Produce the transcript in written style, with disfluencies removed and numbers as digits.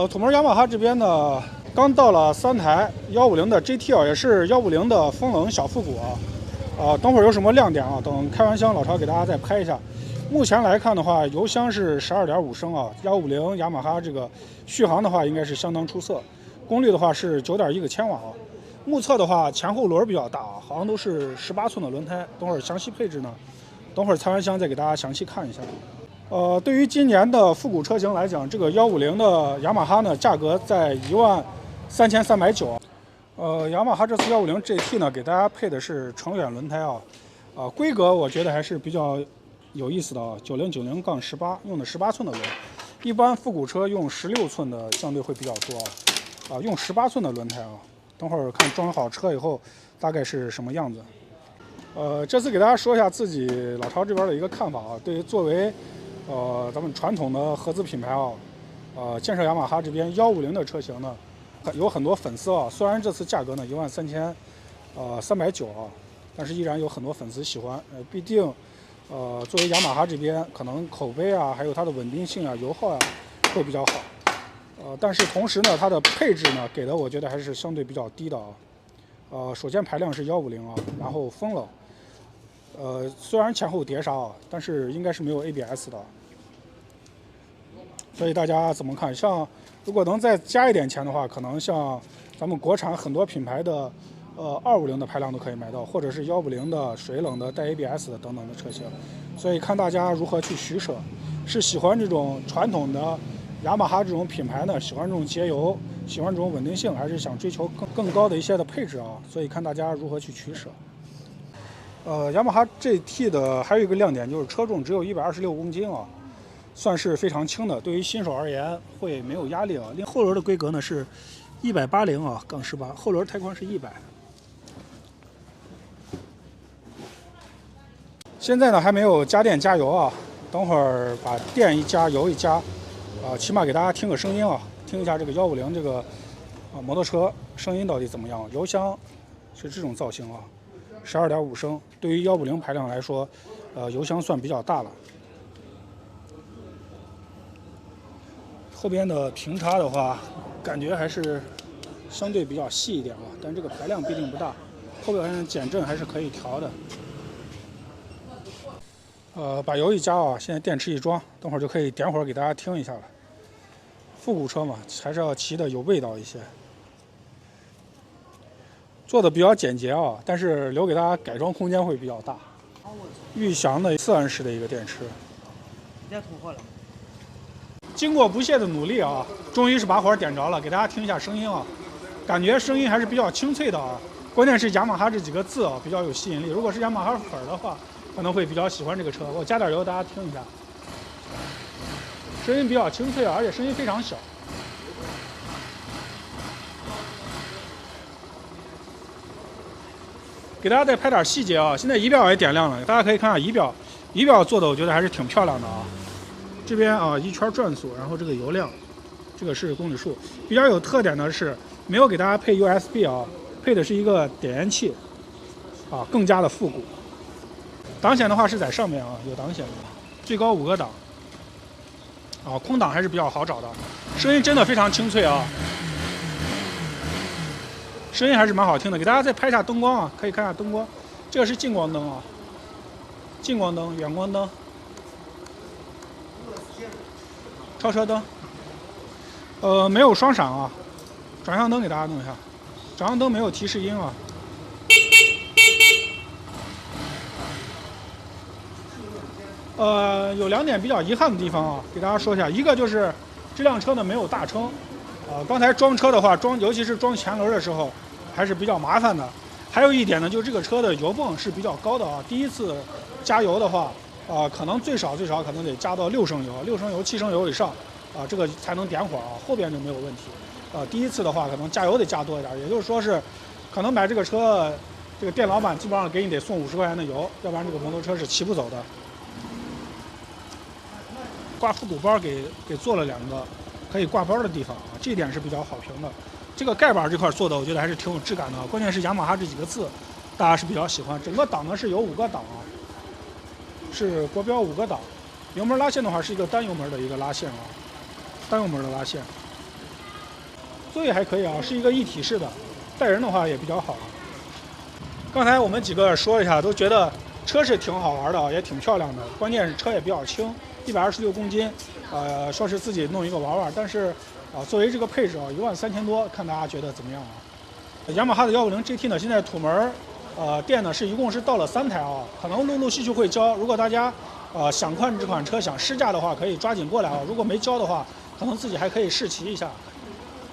土门雅马哈这边呢，刚到了3台150的 GT 啊，也是150的风冷小复古啊。等会儿有什么亮点啊？等开完箱，老曹给大家再拍一下。目前来看的话，油箱是12.5升啊，150雅马哈这个续航的话应该是相当出色，功率的话是9.1个千瓦啊。目测的话，前后轮比较大啊，好像都是18寸的轮胎。等会儿详细配置呢，等会儿拆完箱再给大家详细看一下。对于今年的复古车型来讲，这个150的雅马哈呢，价格在13390。雅马哈这次150 GT 呢，给大家配的是成远轮胎啊，规格我觉得还是比较有意思的啊，9090-18用的18寸的轮，一般复古车用16寸的相对会比较多啊，用18寸的轮胎啊。等会儿看装好车以后大概是什么样子。这次给大家说一下自己老曹这边的一个看法啊，对于作为咱们传统的合资品牌啊，建设雅马哈这边150的车型呢，有很多粉丝啊，虽然这次价格呢13390啊，但是依然有很多粉丝喜欢。毕竟作为雅马哈这边可能口碑啊，还有它的稳定性啊、油耗啊会比较好。但是同时呢，它的配置呢给的我觉得还是相对比较低的啊。首先排量是150啊，然后风冷，虽然前后碟刹啊，但是应该是没有 ABS 的。所以大家怎么看？像如果能再加一点钱的话，可能像咱们国产很多品牌的250的排量都可以买到，或者是150的水冷的带 ABS 的等等的车型。所以看大家如何去取舍，是喜欢这种传统的雅马哈这种品牌呢，喜欢这种节油，喜欢这种稳定性，还是想追求更高的一些的配置啊？所以看大家如何去取舍。雅马哈 GT 的还有一个亮点就是车重只有126公斤啊，算是非常轻的，对于新手而言会没有压力啊。另后轮的规格呢是180啊杠18，后轮胎宽是100。现在呢还没有加电加油啊，等会儿把电一加，油一加。起码给大家听个声音啊，听一下这个150这个摩托车声音到底怎么样。油箱是这种造型啊，12.5升，对于150排量来说，油箱算比较大了。后边的平叉的话，感觉还是相对比较细一点啊，但这个排量毕竟不大，后边减震还是可以调的。把油一加啊，现在电池一装，等会儿就可以点火给大家听一下了。复古车嘛，还是要骑的有味道一些。做的比较简洁啊，但是留给大家改装空间会比较大。裕翔的4安时的一个电池。别突破了。经过不懈的努力啊，终于是把火点着了，给大家听一下声音啊，感觉声音还是比较清脆的啊。关键是雅马哈这几个字啊比较有吸引力，如果是雅马哈粉的话，可能会比较喜欢这个车。我加点油，大家听一下。声音比较清脆，而且声音非常小。给大家再拍点细节啊！现在仪表也点亮了，大家可以看下仪表，仪表做的我觉得还是挺漂亮的啊。这边啊一圈转速，然后这个油量，这个是公里数。比较有特点的是没有给大家配 USB 啊，配的是一个点烟器啊，更加的复古。档显的话是在上面啊，有档显的，最高5个档。空档还是比较好找的，声音真的非常清脆啊，声音还是蛮好听的。给大家再拍一下灯光啊，可以看一下灯光，这个是近光灯啊，近光灯、远光灯、超车灯，没有双闪啊，转向灯给大家弄一下，转向灯没有提示音啊。有2点比较遗憾的地方啊，给大家说一下。一个就是这辆车呢没有大撑，刚才装车的话，尤其是装前轮的时候，还是比较麻烦的。还有一点呢，就是这个车的油泵是比较高的啊。第一次加油的话，可能最少可能得加到6升油、6升油、7升油以上啊，这个才能点火啊，后边就没有问题。第一次的话，可能加油得加多一点，也就是说是，可能买这个车，这个店老板基本上给你得送50块钱的油，要不然这个摩托车是骑不走的。挂复古包给做了2个可以挂包的地方啊，这一点是比较好评的。这个盖板这块做的，我觉得还是挺有质感的。关键是雅马哈这几个字，大家是比较喜欢。整个档呢是有5个档啊，是国标5个档。油门拉线的话是一个单油门的一个拉线啊，单油门的拉线。座椅还可以啊，是一个一体式的，带人的话也比较好。刚才我们几个说了一下，都觉得车是挺好玩的，也挺漂亮的，关键是车也比较轻，126公斤，说是自己弄一个玩玩，但是作为这个配置啊，13000多，看大家觉得怎么样啊？雅马哈的150 GT 呢，现在土门店呢一共是到了3台啊，可能陆续会交。如果大家想看这款车想试驾的话，可以抓紧过来啊。如果没交的话，可能自己还可以试骑一下。